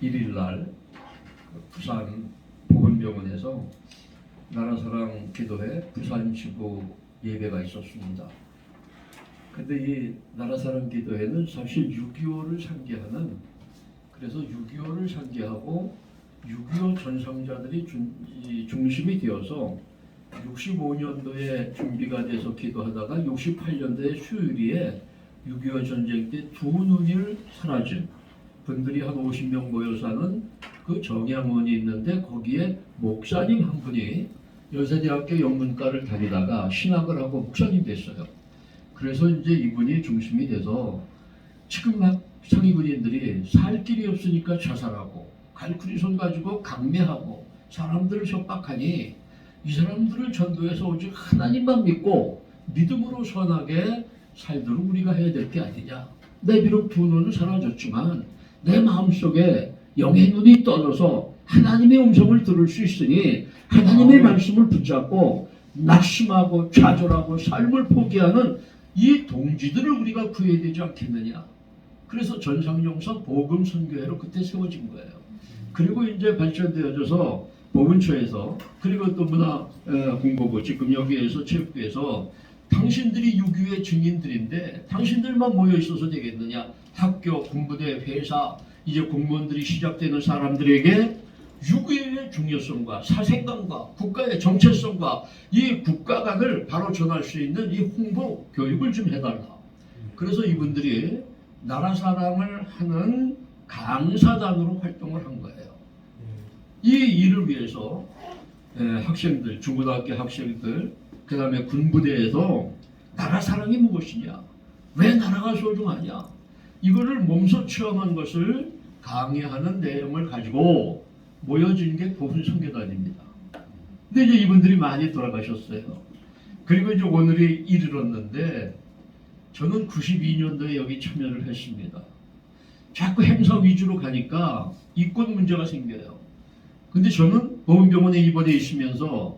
1일 날 부산 보건병원에서 나라사랑 기도회 부산 지부 예배가 있었습니다. 근데 이 나라사랑 기도회는 사실 6.25를 상기하는, 그래서 6.25를 상기하고 6.25 전상자들이 중심이 되어서 65년도에 준비가 돼서 기도하다가 68년도에 수요일에 6.25 전쟁 때 두 눈이 사라진 분들이 한 50명 모여 사는 그 정양원이 있는데, 거기에 목사님 한 분이 여세대학교 영문과를 다니다가 신학을 하고 목사님 됐어요. 그래서 이제 이분이 중심이 돼서 지금 막 상위군인들이 살 길이 없으니까 자살하고 칼쿠리손 가지고 강매하고 사람들을 협박하니 이 사람들을 전도해서 오직 하나님만 믿고 믿음으로 선하게 살도록 우리가 해야 될 게 아니냐. 내 비록 두 눈은 사라졌지만 내 마음속에 영의 눈이 떠져서 하나님의 음성을 들을 수 있으니 하나님의 말씀을 붙잡고 낙심하고 좌절하고 삶을 포기하는 이 동지들을 우리가 구해야 되지 않겠느냐. 그래서 전상용사 복음 선교회로 그때 세워진 거예요. 그리고 이제 발전되어져서 보훈처에서, 그리고 또 문화공보부, 지금 여기에서 체육부에서 당신들이 6.25의 증인들인데 당신들만 모여 있어서 되겠느냐. 학교, 군부대, 회사, 이제 공무원들이 시작되는 사람들에게 6.25의 중요성과 사생관과 국가의 정체성과 이 국가관을 바로 전할 수 있는 이 홍보 교육을 좀 해달라. 그래서 이분들이 나라 사랑을 하는 강사단으로 활동을 한 거예요. 이 일을 위해서 학생들, 중고등학교 학생들, 그 다음에 군부대에서 나라 사랑이 무엇이냐, 왜 나라가 소중하냐, 이거를 몸소 체험한 것을 강의하는 내용을 가지고 모여진 게 보훈선교단입니다. 근데 이제 이분들이 많이 돌아가셨어요. 그리고 이제 오늘이 이르렀는데 저는 92년도에 여기 참여를 했습니다. 자꾸 행사 위주로 가니까 이권 문제가 생겨요. 근데 저는 보훈병원에 입원해 있으면서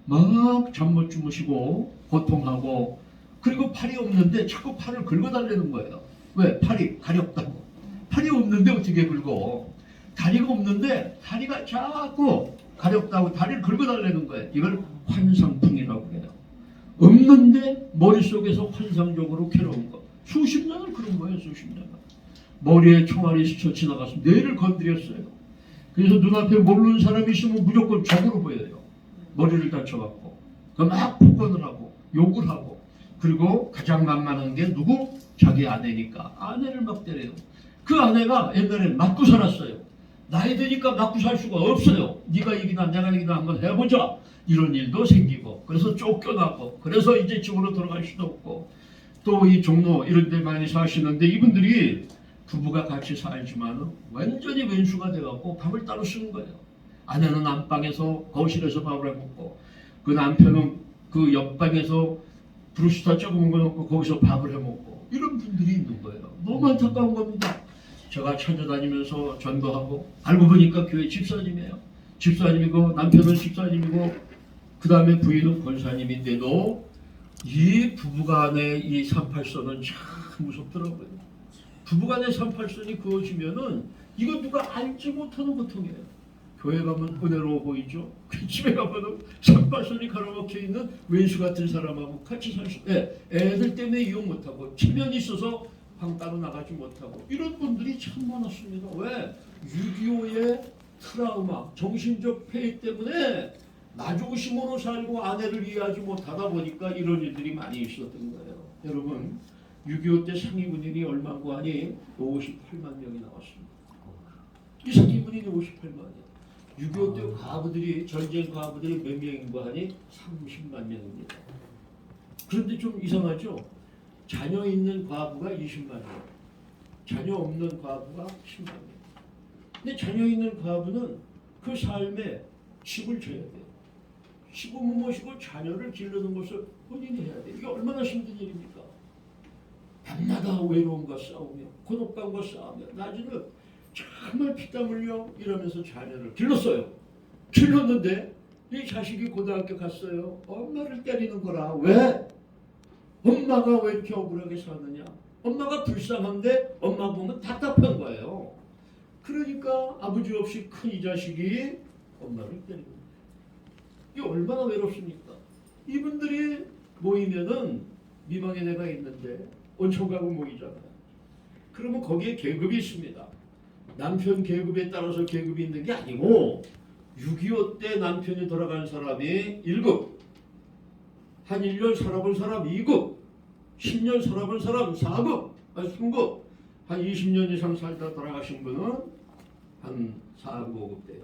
막 잠 못 주무시고 고통하고, 그리고 팔이 없는데 자꾸 팔을 긁어달라는 거예요. 왜? 팔이 가렵다고. 팔이 없는데 어떻게 긁어? 다리가 없는데 다리가 자꾸 가렵다고 다리를 긁어달라는 거예요. 이걸 환상풍이라고 해요. 없는데 머릿속에서 환상적으로 괴로운 거. 수십 년을 그런 거예요. 수십 년을. 머리에 총알이 스쳐 지나가서 뇌를 건드렸어요. 그래서 눈앞에 모르는 사람이 있으면 무조건 적으로 보여요. 머리를 다쳐갖고 막 폭언을 하고 욕을 하고, 그리고 가장 만만한 게 누구? 자기 아내니까 아내를 막 때려요. 그 아내가 옛날에 맞고 살았어요. 나이 드니까 맞고 살 수가 없어요. 네가 이기나 내가 이기나 한번 해보자. 이런 일도 생기고, 그래서 쫓겨나고, 그래서 이제 집으로 돌아갈 수도 없고, 또 이 종로 이런 데 많이 사시는데 이분들이 부부가 같이 살지만 완전히 왼수가 돼갖고 밥을 따로 쓰는 거예요. 아내는 안방에서 거실에서 밥을 해먹고, 그 남편은 그 옆방에서 브루스타 조그만 거 넣고 거기서 밥을 해먹고, 이런 분들이 있는 거예요. 너무 안타까운 겁니다. 제가 찾아다니면서 전도하고 알고 보니까 교회 집사님이에요. 집사님이고 남편은 집사님이고 그 다음에 부인은 권사님인데도 이 부부간의 이 38선은 참 무섭더라고요. 부부간의 38선이 그어지면은 이거 누가 알지 못하는 고통이에요. 교회 가면 은혜로워 보이죠. 집에 가면은 38선이 가로막혀 있는 왼수 같은 사람하고 같이 살 수, 애들 때문에 이용 못하고 치면이 있어서 방 따로 나가지 못하고, 이런 분들이 참 많았습니다. 왜? 6.25의 트라우마, 정신적 폐해 때문에 나조심으로 살고 아내를 이해하지 못하다 보니까 이런 일들이 많이 있었던 거예요. 여러분, 6.25 때 상위군인이 얼마고 하니 58만 명이 나왔습니다. 이 상위군인이 58만이에요. 6.25 때 과부들이, 전쟁 과부들이 몇 명인가 하니 30만 명입니다. 그런데 좀 이상하죠? 자녀 있는 과부가 20만 명, 자녀 없는 과부가 10만 명. 근데 자녀 있는 과부는 그 삶에 집을 져야 돼요. 시부모 모시고 자녀를 기르는 것을 본인이 해야 돼요. 이게 얼마나 힘든 일입니까? 밤마다 외로움과 싸우며 고독감과 싸우며 낮에는 정말 피땀 흘려 이러면서 자녀를 길렀어요. 길렀는데 이 자식이 고등학교 갔어요. 엄마를 때리는 거라. 왜? 엄마가 왜 이렇게 억울하게 사느냐? 엄마가 불쌍한데 엄마 보면 답답한 거예요. 그러니까 아버지 없이 큰 이 자식이 엄마를 때리는 거예요. 이게 얼마나 외롭습니까? 이분들이 모이면은 미망의 내가 있는데 온천가고 모이잖아요. 그러면 거기에 계급이 있습니다. 남편 계급에 따라서 계급이 있는 게 아니고 6.25 때 남편이 돌아간 사람이 1급, 한 1년 살아본 사람 2급, 10년 살아본 사람 4급, 3급, 한 20년 이상 살다 돌아가신 분은 한 4급, 5급 돼요.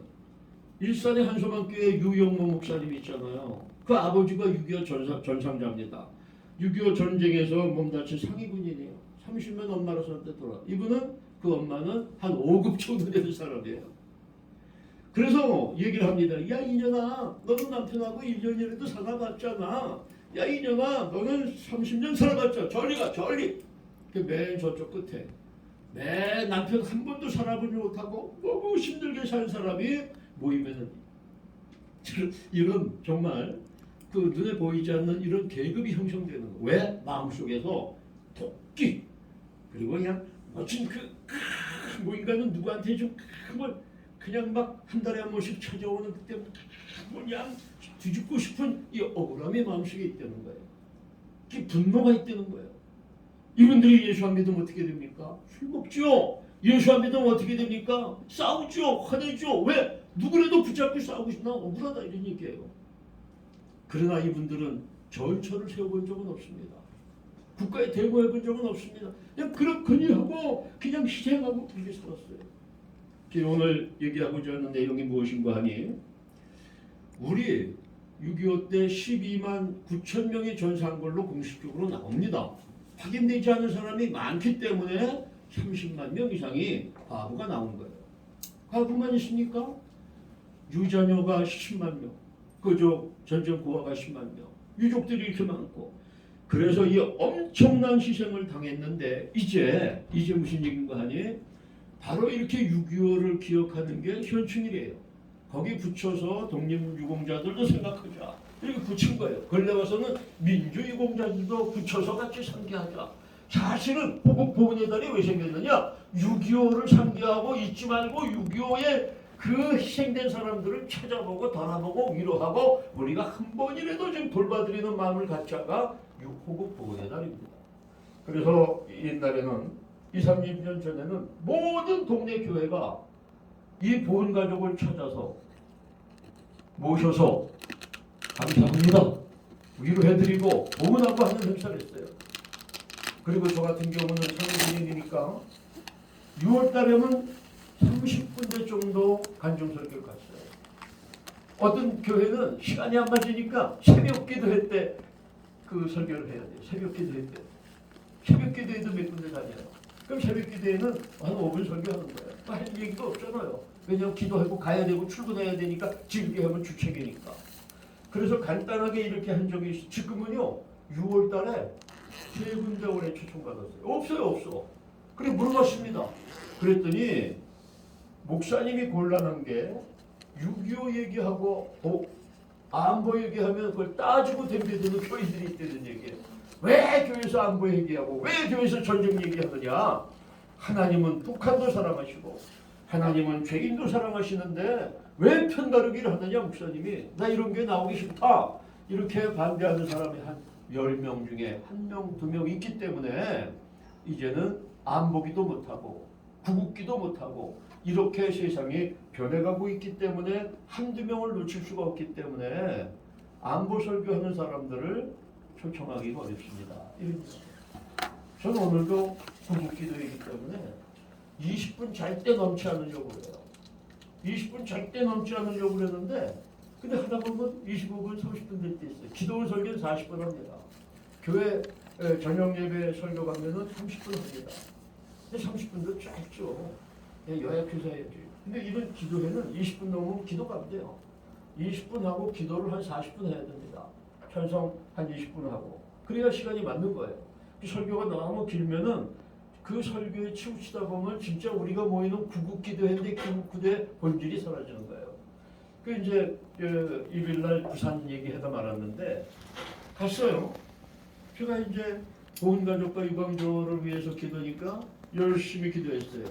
일산의 한소만교회 유영모 목사님 있잖아요. 그 아버지가 6.25 전상자입니다. 6.25 전쟁에서 몸다친 상위군인이에요. 30년 엄마로서한테 돌아. 이분은 그 엄마는 한 5급 정도 되는 사람이에요. 그래서 얘기를 합니다. 야 이년아, 너는 남편하고 1년이라도 살아봤잖아. 야 이년아, 너는 30년 살아봤잖아. 저리 가, 저리. 맨 저쪽 끝에 맨 남편 한 번도 살아보지 못하고 너무 힘들게 사는 사람이 모이면은 이런 정말 그 눈에 보이지 않는 이런 계급이 형성되는 거예요. 왜? 마음속에서 토끼 그리고 그냥 멋진 뭐 인간은 누구한테 좀 그냥 막 한 달에 한 번씩 찾아오는 그때 그냥 뒤집고 싶은 이 억울함이 마음속에 있다는 거예요. 그 분노가 있다는 거예요. 이분들이 예수 안 믿으면 어떻게 됩니까? 술 먹죠. 예수 안 믿으면 어떻게 됩니까? 싸우죠. 화내죠. 왜? 누구라도 붙잡고 싸우고 싶나? 억울하다 이런 얘기예요. 그러나 이분들은 절처를 세워본 적은 없습니다. 국가에 대모해본 적은 없습니다. 그냥 그렇거니 하고 그냥 희생하고 그렇게 살았어요. 오늘 얘기하고자 하는 내용이 무엇인가 하니 우리 6.25 때 12만 9천 명이 전사한 걸로 공식적으로 나옵니다. 확인되지 않은 사람이 많기 때문에 30만 명 이상이 과부가 나온 거예요. 과부만 있습니까? 유자녀가 10만 명, 그저 전쟁 고아가 10만 명, 유족들이 이렇게 많고 그래서 이 엄청난 희생을 당했는데 이제 무슨 얘기인가 하니 바로 이렇게 6.25를 기억하는 게 현충일이에요. 거기 붙여서 독립유공자들도 생각하자. 이렇게 붙인 거예요. 근래 와서는 민주유공자들도 붙여서 같이 상기하자. 사실은 보복보훈의 달이 왜 생겼느냐? 6.25를 상기하고 잊지 말고 6.25의 그 희생된 사람들을 찾아보고 돌아보고 위로하고 우리가 한 번이라도 좀 돌봐드리는 마음을 갖자가 호국보훈의 달입니다. 그래서 옛날에는 20, 30년 전에는 모든 동네 교회가 이 보훈 가족을 찾아서 모셔서 감사합니다. 위로해드리고 보훈하고 하는 행사를 했어요. 그리고 저 같은 경우는 상임인이니까 6월 달에는 30군데 정도 간증설교를 갔어요. 어떤 교회는 시간이 안 맞으니까 새벽 기도회 때 그 설교를 해야 돼요. 새벽 기도회 때. 새벽 기도회도 몇 군데 다녀요. 그럼 새벽 기도회는 한 5분 설교하는 거예요. 할 얘기가 없잖아요. 왜냐하면 기도하고 가야 되고 출근해야 되니까 지금 하면 주책이니까. 그래서 간단하게 이렇게 한 적이 있어요. 지금은요 6월 달에 3군데 올해 초청받았어요. 없어. 그래 물어봤습니다. 그랬더니 목사님이 곤란한 게 6.25 얘기하고 안보 얘기하면 그걸 따지고 덤벼드는 교인들이 있다는 얘기예요. 왜 교회에서 안보 얘기하고 왜 교회에서 전쟁 얘기하느냐. 하나님은 북한도 사랑하시고 하나님은 죄인도 사랑하시는데 왜 편가르기를 하느냐. 목사님이 나 이런 게 나오기 싫다 이렇게 반대하는 사람이 한 10명 중에 1명, 2명 있기 때문에 이제는 안보기도 못하고 구국기도 못하고 이렇게 세상이 변해가고 있기 때문에 한두 명을 놓칠 수가 없기 때문에 안보 설교하는 사람들을 초청하기가 어렵습니다. 저는 오늘도 구국기도이기 때문에 20분 잘 때 넘지 않으려고 그래요. 20분 잘 때 넘지 않으려고 그랬는데 근데 하다 보면 25분, 30분 될 때 있어요. 기도 설교는 40분 합니다. 교회 저녁 예배 설교 가면은 30분 합니다. 근데 30분도 짧죠. 요약해서 해야지. 근데 이런 기도회는 20분 넘으면 기도가 안 돼요. 20분 하고 기도를 한 40분 해야 됩니다. 찬송 한 20분 하고. 그래야 시간이 맞는 거예요. 그 설교가 너무 길면은 그 설교에 치우치다 보면 진짜 우리가 모이는 구국기도회인데 구국기도의 본질이 사라지는 거예요. 그 이제 일요일날 부산 얘기하다 말았는데 갔어요. 제가 이제 보훈가족과 유방조를 위해서 기도니까 열심히 기도했어요.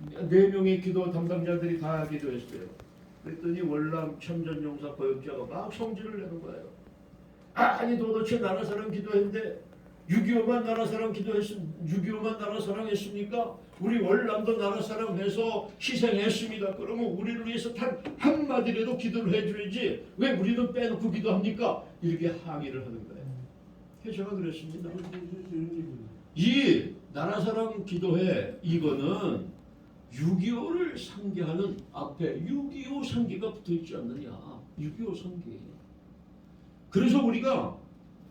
4명의 기도 담당자들이 다 기도했어요. 그랬더니 월남 참전용사 고역자가 막 성질을 내는 거예요. 아니 도대체 나라 사랑 기도했는데 6.25만 나라 사랑 기도했습 6.25만 나라 사랑했습니까? 우리 월남도 나라 사랑해서 희생했습니다. 그러면 우리를 위해서 단 한마디라도 기도를 해줘야지 왜 우리는 빼놓고 기도합니까? 이렇게 항의를 하는 거예요. 그래서 제가 그랬습니다. 이 나라 사랑 기도회 이거는 6.25를 상기하는 앞에 6.25 상기가 붙어있지 않느냐. 6.25 상기. 그래서 우리가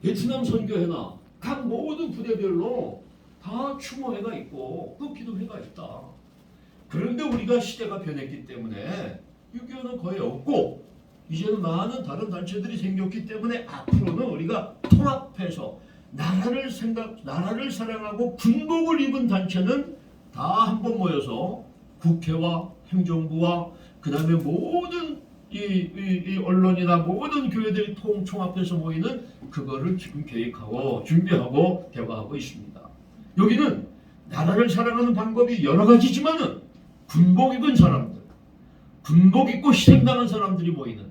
베트남 선교회나 각 모든 부대별로 다 추모회가 있고 또 기도회가 있다. 그런데 우리가 시대가 변했기 때문에 6.25는 거의 없고 이제는 많은 다른 단체들이 생겼기 때문에 앞으로는 우리가 통합해서 나라를 사랑하고 군복을 입은 단체는 다 한번 모여서 국회와 행정부와 그 다음에 모든 이 언론이나 모든 교회들이 총합해서 모이는 그거를 지금 계획하고 준비하고 대화하고 있습니다. 여기는 나라를 사랑하는 방법이 여러 가지지만은 군복 입은 사람들, 군복 입고 희생당한 사람들이 모이는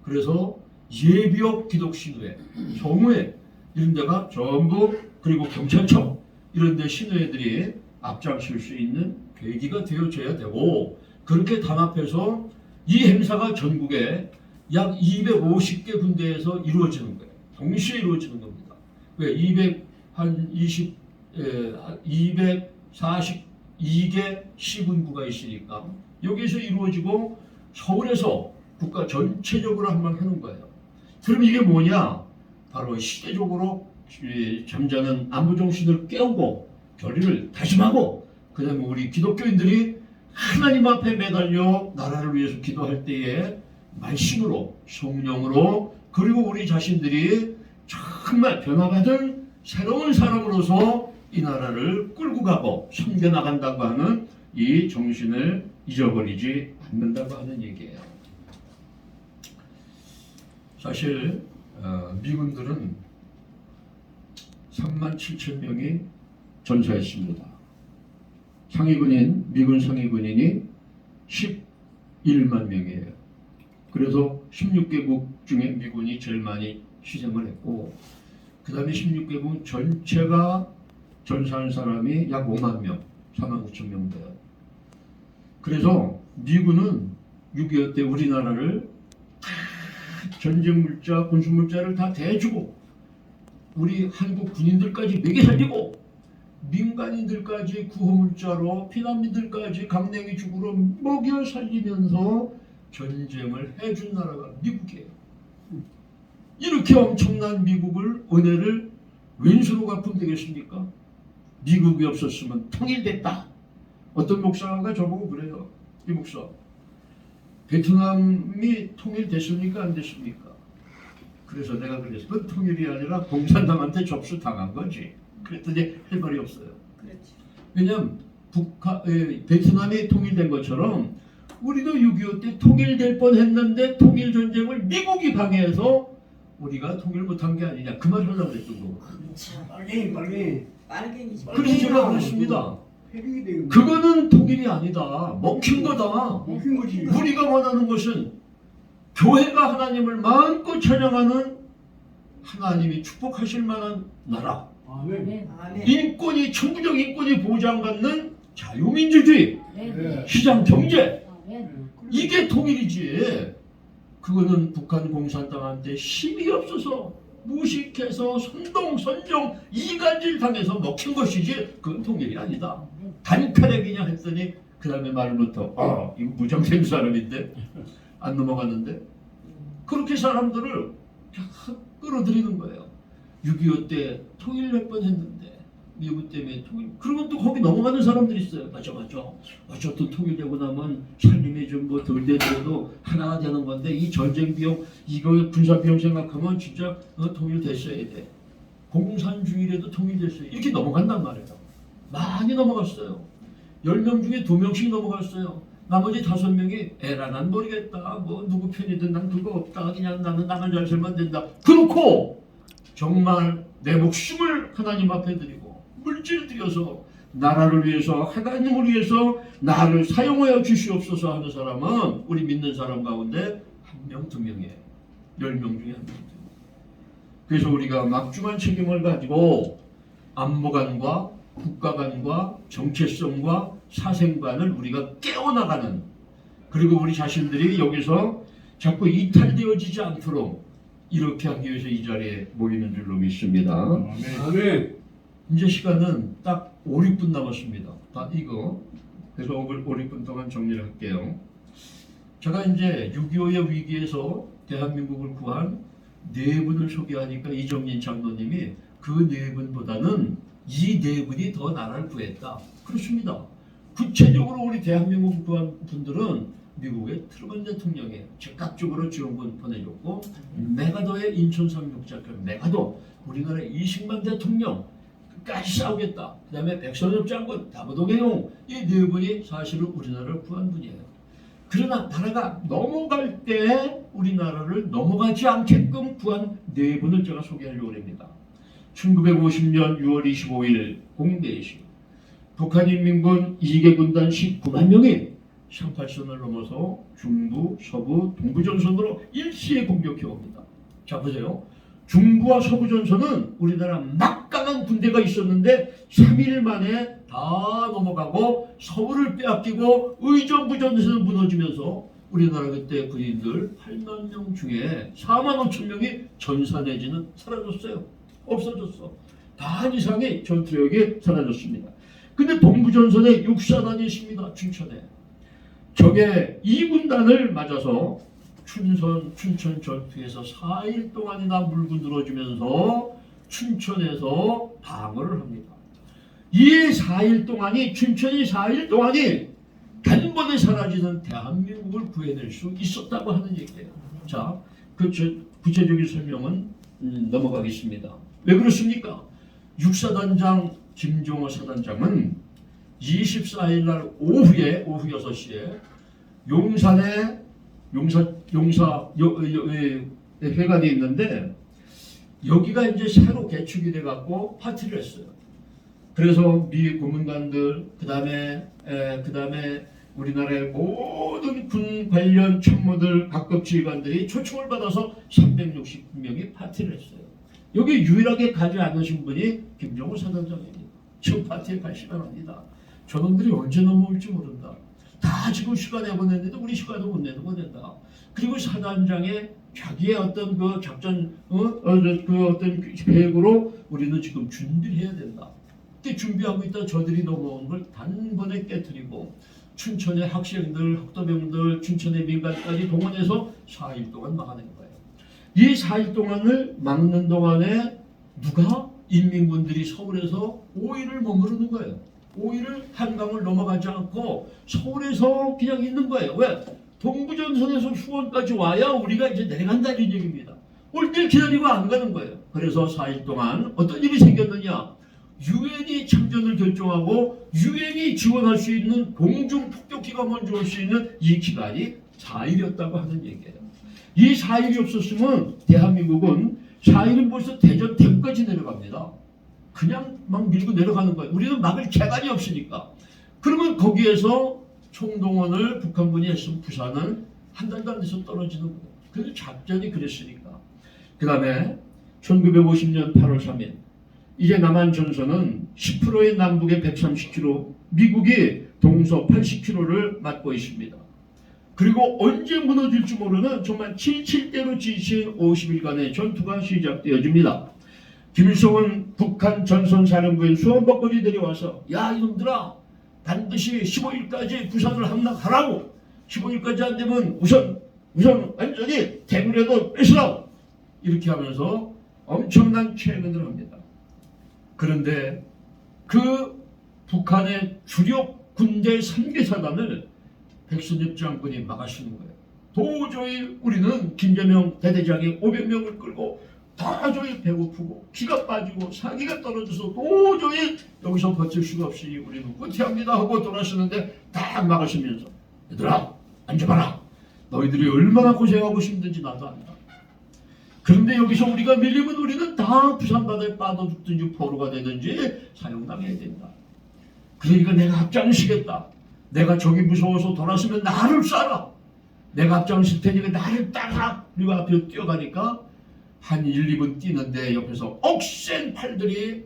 그래서 예비역 기독신우회, 성우회 이런 데가 전부 그리고 경찰청 이런 데 신우회들이 앞장설 수 있는 계기가 되어져야 되고 그렇게 단합해서 이 행사가 전국에 약 250개 군데에서 이루어지는 거예요. 동시에 이루어지는 겁니다. 왜 242개 시군구가 있으니까 여기서 이루어지고 서울에서 국가 전체적으로 한번 하는 거예요. 그럼 이게 뭐냐? 바로 시대적으로 잠자는 안부정신을 깨우고 결의를 다짐하고 그 다음에 우리 기독교인들이 하나님 앞에 매달려 나라를 위해서 기도할 때에 말씀으로 성령으로 그리고 우리 자신들이 정말 변화받은 새로운 사람으로서 이 나라를 끌고 가고 섬겨나간다고 하는 이 정신을 잊어버리지 않는다고 하는 얘기예요. 사실 미군들은 37,000명이 전사했습니다. 상위군인 미군 상위군인이 11만 명이에요. 그래서 16개국 중에 미군이 제일 많이 희생을 했고 그 다음에 16개국 전체가 전사한 사람이 약 5만 명, 4만 9천 명 돼요. 그래서 미군은 6.25 때 우리나라를 전쟁 물자, 군수 물자를 다 대주고 우리 한국 군인들까지 먹여 살리고 민간인들까지 구호물자로 피난민들까지 강냉이 죽으로 먹여 살리면서 전쟁을 해준 나라가 미국이에요. 이렇게 엄청난 미국을 은혜를 왼수로 갚으면 되겠습니까? 미국이 없었으면 통일됐다. 어떤 목사가 저보고 그래요. 이 목사 베트남이 통일됐습니까? 안 됐습니까? 그래서 내가 그랬어. 그건 통일이 아니라 공산당한테 접수당한 거지. 그랬더니 할 말이 없어요. 그렇지. 왜냐하면 베트남이 통일된 것처럼 우리도 6.25 때 통일될 뻔했는데 통일전쟁을 미국이 방해해서 우리가 통일 못한 게 아니냐 그 말을 하려고 그랬던 거고. 빨리 빨갱이지. 그래서 제가 그랬습니다. 그거는 통일이 아니다. 먹힌 거다. 먹힌 거지. 우리가 원하는 것은 교회가 하나님을 마음껏 찬양하는 하나님이 축복하실 만한 나라. 아멘. 아멘. 인권이 천부적 인권이 보장받는 자유민주주의, 네. 시장 경제 네. 이게 통일이지. 그거는 북한 공산당한테 힘이 없어서 무식해서 선동 이간질 당해서 먹힌 것이지 그건 통일이 아니다. 단칼에 그냥 했더니 그 다음에 말부터 이거 무장생 사람인데 안 넘어갔는데 그렇게 사람들을 끌어들이는 거예요. 6.25 때 통일 몇 번 했는데 미국 때문에 통일 그러면 또 거기 넘어가는 사람들이 있어요. 맞아 또 통일되고 나면 살림이 좀 뭐 덜 되더라도 하나가 되는 건데 이 전쟁 비용 이거 군사 비용 생각하면 진짜 통일됐어야 돼. 공산주의라도 통일됐어요. 이렇게 넘어간단 말이에요. 많이 넘어갔어요. 10명 중에 2명씩 넘어갔어요. 나머지 5명이 에라 난 모르겠다. 뭐 누구 편이든 난 그거 없다. 그냥 나는 나만 잘 살면 된다. 그렇고 정말 내 목숨을 하나님 앞에 드리고 물질 들여서 나라를 위해서 하나님을 위해서 나를 사용하여 주시옵소서 하는 사람은 우리 믿는 사람 가운데 1명, 2명이에요. 10명 중에 1명. 그래서 우리가 막중한 책임을 가지고 안보관과 국가관과 정체성과 사생관을 우리가 깨어나가는, 그리고 우리 자신들이 여기서 자꾸 이탈되어지지 않도록 이렇게 하기 위해서 이 자리에 모이는 줄로 믿습니다. 아멘. 이제 시간은 딱 5, 6분 남았습니다. 이거 그래서 5, 6분 동안 정리를 할게요. 제가 이제 6.25의 위기에서 대한민국을 구한 네 분을 소개하니까 이정진 장로님이 그 네 분보다는 이 네 분이 더 나라를 구했다. 그렇습니다. 구체적으로 우리 대한민국을 구한 분들은 미국의 트루먼 대통령이 즉각적으로 지원군 보내줬고, 메가더의 인천 상륙작전, 메가더 우리나라 이승만 대통령 까지 싸우겠다. 그 다음에 백선엽 장군, 다부동해용, 이 네 분이 사실은 우리나라를 구한 분이에요. 그러나 나라가 넘어갈 때 우리나라를 넘어가지 않게끔 구한 네 분을 제가 소개하려고 합니다. 1950년 6월 25일 공대시 북한인민군 2개 군단 19만 명이 샹팔선을 넘어서 중부, 서부, 동부 전선으로 일시에 공격해 옵니다. 자 보세요. 중부와 서부 전선은 우리나라 막강한 군대가 있었는데 3일 만에 다 넘어가고 서울을 빼앗기고 의정부전선은 무너지면서 우리나라 그때 군인들 8만 명 중에 4만 5천 명이 전사 내지는 사라졌어요. 없어졌어. 반 이상이 전투력이 사라졌습니다. 근데 동부전선에 육사단이 있습니다. 춘천에. 적의 2군단을 맞아서 춘천 전투에서 4일 동안이나 물고 늘어지면서 춘천에서 방어를 합니다. 이 4일 동안이, 춘천이 4일 동안이 단번에 사라지는 대한민국을 구해낼 수 있었다고 하는 얘기예요. 자, 그 구체적인 설명은 넘어가겠습니다. 왜 그렇습니까? 육사단장 김종호 사단장은 24일 날 오후 6시에 용산에 용사 회관이 있는데 여기가 이제 새로 개축이 돼 갖고 파티를 했어요. 그래서 미 고문관들 그다음에 우리나라의 모든 군 관련 참모들 각급 지휘관들이 초청을 받아서 369명이 파티를 했어요. 여기 유일하게 가지 않으신 분이 김종호 사단장입니다. 저 파티에 갈 시간 합니다. 저놈들이 언제 넘어올지 모른다. 다 지금 휴가 내보냈는데 우리 휴가도 못 내보낸다. 그리고 사단장의 자기의 어떤 그 작전, 그 어떤 계획으로 우리는 지금 준비를 해야 된다. 그때 준비하고 있다 저들이 넘어온 걸 단번에 깨뜨리고 춘천의 학생들, 학도병들, 춘천의 민간까지 동원해서 4일 동안 막아낸 거예요. 이 4일 동안을 막는 동안에 누가? 인민군들이 서울에서 5일을 머무르는 거예요. 5일을 한강을 넘어가지 않고 서울에서 그냥 있는 거예요. 왜? 동부전선에서 수원까지 와야 우리가 이제 내려간다는 얘기입니다. 올 때 기다리고 안 가는 거예요. 그래서 4일 동안 어떤 일이 생겼느냐? 유엔이 참전을 결정하고 유엔이 지원할 수 있는 공중 폭격기가 먼저 올 수 있는 이 기간이 4일이었다고 하는 얘기예요. 이 4일이 없었으면 대한민국은 4일은 벌써 대전 대구까지 내려갑니다. 그냥 막 밀고 내려가는 거예요. 우리는 막을 재간이 없으니까. 그러면 거기에서 총동원을 북한군이 했으면 부산은 한 달도 안 돼서 떨어지는 거예요. 그래서 작전이 그랬으니까. 그 다음에 1950년 8월 3일 이제 남한 전선은 10%의 남북의 130km, 미국이 동서 80km를 맡고 있습니다. 그리고 언제 무너질지 모르는 정말 칠칠대로 지친 50일간의 전투가 시작되어집니다. 김일성은 북한 전선사령부에 수원박거리 내려와서 야 이놈들아 반드시 15일까지 부산을 함락하라고 15일까지 안 되면 우선 완전히 대구라도 뺏으라고 이렇게 하면서 엄청난 최면을 합니다. 그런데 그 북한의 주력 군대 3개 사단을 백선엽 장군이 막아쓰는 거예요. 도저히 우리는 김재명 대대장이 500명을 끌고 도저히 배고프고 기가 빠지고 사기가 떨어져서 도저히 여기서 버틸 수가 없이 우리는 후퇴합니다 하고 돌아서는데 딱 막으시면서 얘들아 앉아봐라. 너희들이 얼마나 고생하고 힘든지 나도 안다. 그런데 여기서 우리가 밀리면 우리는 다 부산바다에 빠져 죽든지 포로가 되든지 사형당해야 된다. 그러니까 내가 앞장서겠다. 내가 저기 무서워서 돌아서면 나를 쏴라. 내가 앞장설 테니까 나를 따라. 그리고 앞에 뛰어가니까 한 1, 2분 뛰는데 옆에서 억센 팔들이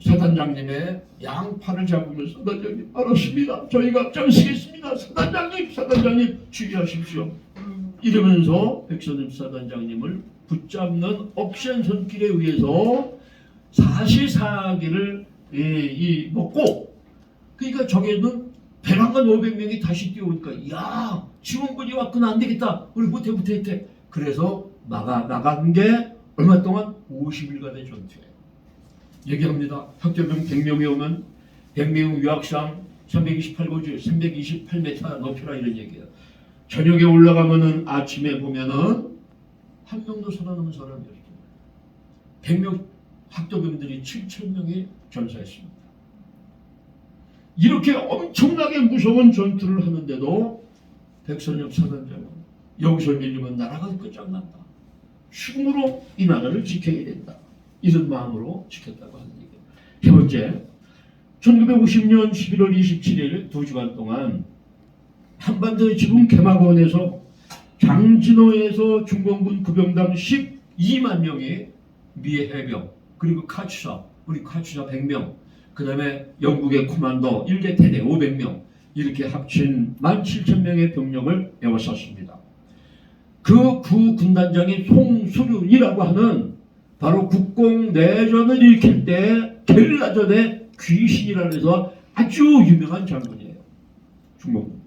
사단장님의 양팔을 잡으면서 사단장님 알았습니다. 저희가 앞장서겠습니다. 사단장님 주의하십시오. 이러면서 백선엽 사단장님을 붙잡는 억센 손길에 의해서 사시사기를 먹고, 그러니까 저기는 배낭간 500명이 다시 뛰어오니까 야 지원군이 왔구나, 안 되겠다, 우리 후퇴. 그래서 나간 게 얼마 동안 50일간의 전투에 얘기합니다. 학교병 100명이 오면 100명 유학상 328고지 328m 높이라 이런 얘기예요. 저녁에 올라가면은 아침에 보면은 한 명도 살아남은 사람이 없어요. 100명 학도병들이 7,000명이 전사했습니다. 이렇게 엄청나게 무서운 전투를 하는데도 백선엽 사단장은 여기서 밀리면 나라가 끝장난다. 죽음으로 이 나라를 지켜야 된다. 이런 마음으로 지켰다고 하는 얘기예요. 세 번째, 1950년 11월 27일 2주간 동안 한반도의 지붕 개막원에서 장진호에서 중공군 구병당 12만 명이 미의 해병, 그리고 카츠사, 우리 카츠사 100명, 그 다음에 영국의 코만도 1개 대대 500명, 이렇게 합친 17,000명의 병력을 에워쌌습니다. 그 구 군단장이 송수륜이라고 하는 바로 국공내전을 일으킬 때 게릴라전의 귀신이라 해서 아주 유명한 장군이에요. 중공군.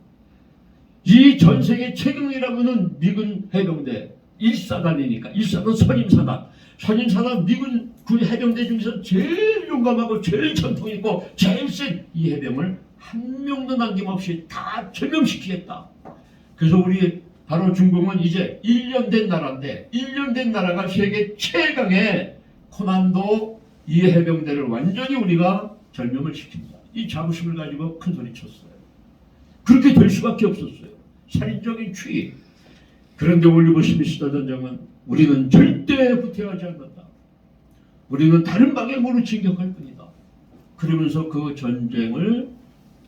이 전세계 최경이라고 하는 미군 해병대 1사단이니까 1사단 선임사단 미군 군 해병대 중에서 제일 용감하고 제일 전통 있고 제일 센 이 해병을 한 명도 남김없이 다 전멸시키겠다. 그래서 우리 바로 중공은 이제 1년 된 나라인데 1년 된 나라가 세계 최강의 코만도 이 해병대를 완전히 우리가 절명을 시킵니다. 이 자부심을 가지고 큰 소리 쳤어요. 그렇게 될 수밖에 없었어요. 살인적인 추위. 그런데 올리버 스미스 사단장은 우리는 절대 후퇴하지 않는다. 우리는 다른 방향으로 진격할 뿐이다. 그러면서 그 전쟁을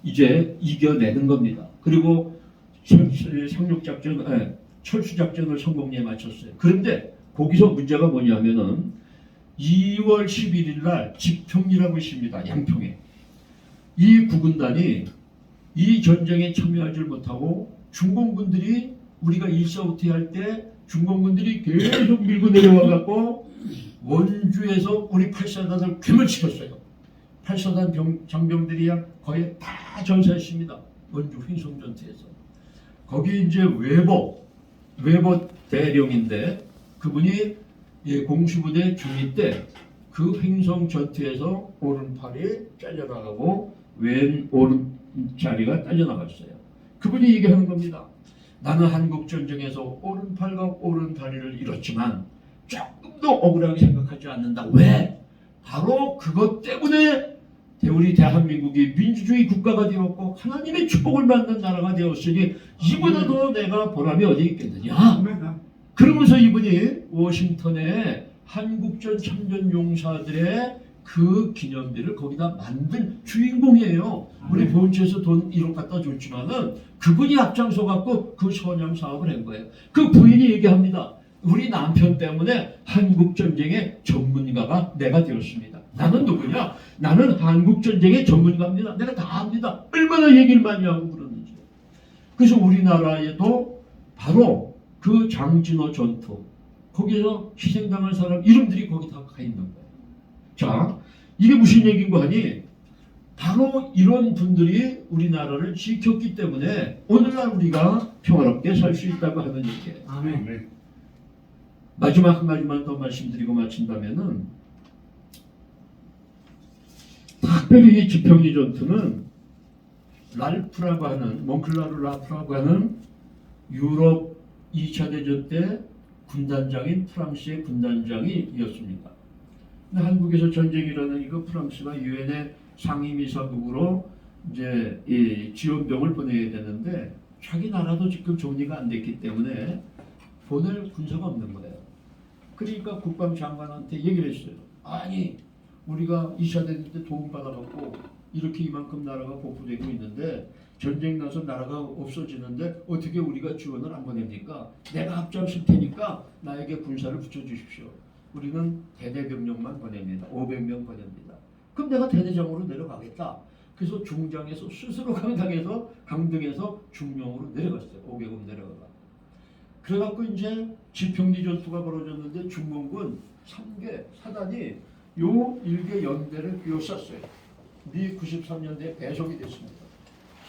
이제 이겨내는 겁니다. 그리고 철수작전을 성공리에 마쳤어요. 그런데 거기서 문제가 뭐냐면은 2월 11일 날 지평이라고 있습니다. 양평에. 이 구군단이 이 전쟁에 참여하지 못하고 중공군들이 우리가 일사후퇴할 때 중공군들이 계속 밀고 내려와 갖고 원주에서 우리 8사단을 괴멸시켰어요. 8사단 장병들이 거의 다 전사했습니다. 원주 횡성전투에서. 거기 이제 외보 대령인데 그분이 공수부대 중위 때 그 횡성전투에서 오른팔이 잘려나가고 왼 오른자리가 잘려나갔어요. 그분이 얘기하는 겁니다. 나는 한국전쟁에서 오른팔과 오른다리를 잃었지만 조금도 억울하게 생각하지 않는다. 왜? 바로 그것 때문에 우리 대한민국이 민주주의 국가가 되었고 하나님의 축복을 받는 나라가 되었으니 이보다 더 내가 보람이 어디 있겠느냐. 그러면서 이분이 워싱턴에 한국전 참전 용사들의 그 기념비를 거기다 만든 주인공이에요. 우리 본체에서 돈 1억 갖다 줬지만은 그분이 앞장서 갖고 그 선양 사업을 한 거예요. 그 부인이 얘기합니다. 우리 남편 때문에 한국 전쟁의 전문가가 내가 되었습니다. 나는 누구냐? 나는 한국 전쟁의 전문가입니다. 내가 다 압니다. 얼마나 얘기를 많이 하고 그러는지. 그래서 우리나라에도 바로 그 장진호 전투 거기서 희생당한 사람 이름들이 거기 다 가 있는 거예요. 자, 이게 무슨 얘기인가 하니 바로 이런 분들이 우리나라를 지켰기 때문에 오늘날 우리가 평화롭게 살 수 있다고 하는 얘기예요. 아멘. 마지막 한 가지만 더 말씀드리고 마친다면은 특별히 이 지평리 전투는 랄프라고 하는 몽클라르 라프라고 하는 유럽 2차 대전 때 군단장인 프랑스의 군단장이었습니다. 근데 한국에서 전쟁이라는 이거 프랑스가 유엔의 상임이사국으로 이제 이 지원병을 보내야 되는데 자기 나라도 지금 정리가 안 됐기 때문에 보낼 군사가 없는 거예요. 그러니까 국방장관한테 얘기를 했어요. 아니 우리가 2차 대전 때 도움받아갖고 이렇게 이만큼 나라가 복구되고 있는데 전쟁 나서 나라가 없어지는데 어떻게 우리가 지원을 안 보냅니까? 내가 앞장설 테니까 나에게 군사를 붙여주십시오. 우리는 대대병력만 보냅니다. 500명 보냅니다. 그럼 내가 대대장으로 내려가겠다. 그래서 중장에서 스스로 강등해서 중령으로 내려갔어요. 500원 내려가가. 그래갖고 이제 지평리 전투가 벌어졌는데 중공군 3개 사단이 요 일개 연대를 비워쌌어요. 미 93년대에 배속이 됐습니다.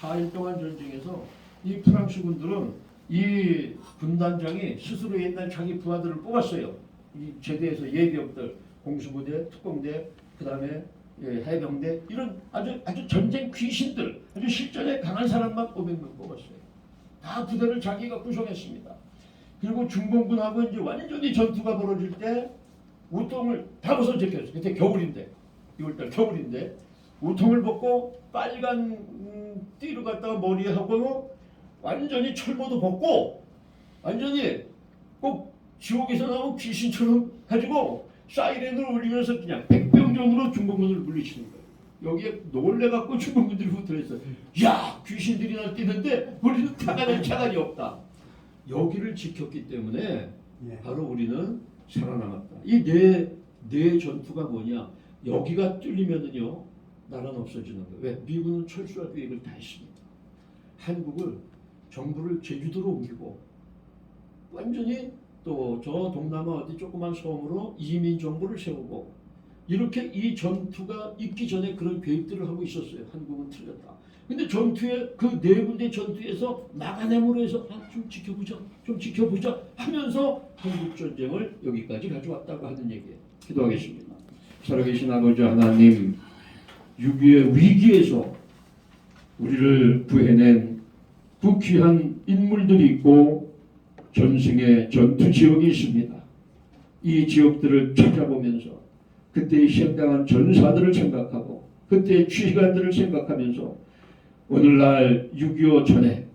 4일 동안 전쟁에서 이 프랑스 군들은 이 군단장이 스스로 옛날 자기 부하들을 뽑았어요. 이 제대에서 예비역들, 공수부대, 특공대, 그 다음에 해병대 이런 아주 전쟁 귀신들, 아주 실전에 강한 사람만 500명 뽑았어요. 다 부대를 자기가 구성했습니다. 그리고 중공군하고 이제 완전히 전투가 벌어질 때 우통을 다 벗어 제꼈어요. 그때 겨울인데 6월달 겨울인데 우통을 벗고 빨간 띠를 갖다가 머리에 하고 완전히 철모도 벗고 완전히 꼭 지옥에서 나온 귀신처럼 가지고 사이렌을 울리면서 그냥 백병전으로 중공군을 물리치는 거예요. 여기에 놀래갖고 중공군들이 후퇴했어요. 야, 귀신들이 날 뛰는데 우리는 타가낼 차간이 없다. 여기를 지켰기 때문에 바로 우리는 살아남았다. 이 네 전투가 뭐냐? 여기가 뚫리면은요 나라는 없어지는 거예요. 왜? 미군은 철수할 계획을 다 했습니다. 한국을 정부를 제주도로 옮기고 완전히 또 저 동남아 어디 조그만 섬으로 이민 정부를 세우고 이렇게 이 전투가 있기 전에 그런 계획들을 하고 있었어요. 한국은 틀렸다. 근데 전투에 그 네 군데 전투에서 나가냄으로 해서 좀 지켜보자 하면서 한국 전쟁을 여기까지 가져왔다고 하는 얘기예요. 기도하겠습니다. 살아계신 아버지 하나님, 6.25의 위기에서 우리를 구해낸 그 귀한 인물들이 있고 전승의 전투 지역이 있습니다. 이 지역들을 찾아보면서 그때의 시행당한 전사들을 생각하고 그때의 취간들을 생각하면서 오늘날 6.25 전에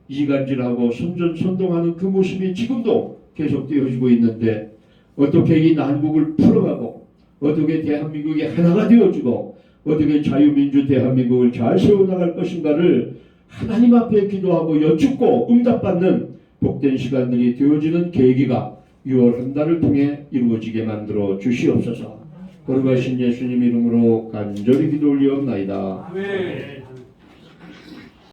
이간질하고 선전선동하는 그 모습이 지금도 계속되어지고 있는데 어떻게 이 난국을 풀어가고 어떻게 대한민국이 하나가 되어주고 어떻게 자유민주 대한민국을 잘 세워나갈 것인가를 하나님 앞에 기도하고 여쭙고 응답받는 복된 시간들이 되어지는 계기가 6월 한 달을 통해 이루어지게 만들어 주시옵소서. 거룩하신 예수님 이름으로 간절히 기도 올리옵나이다.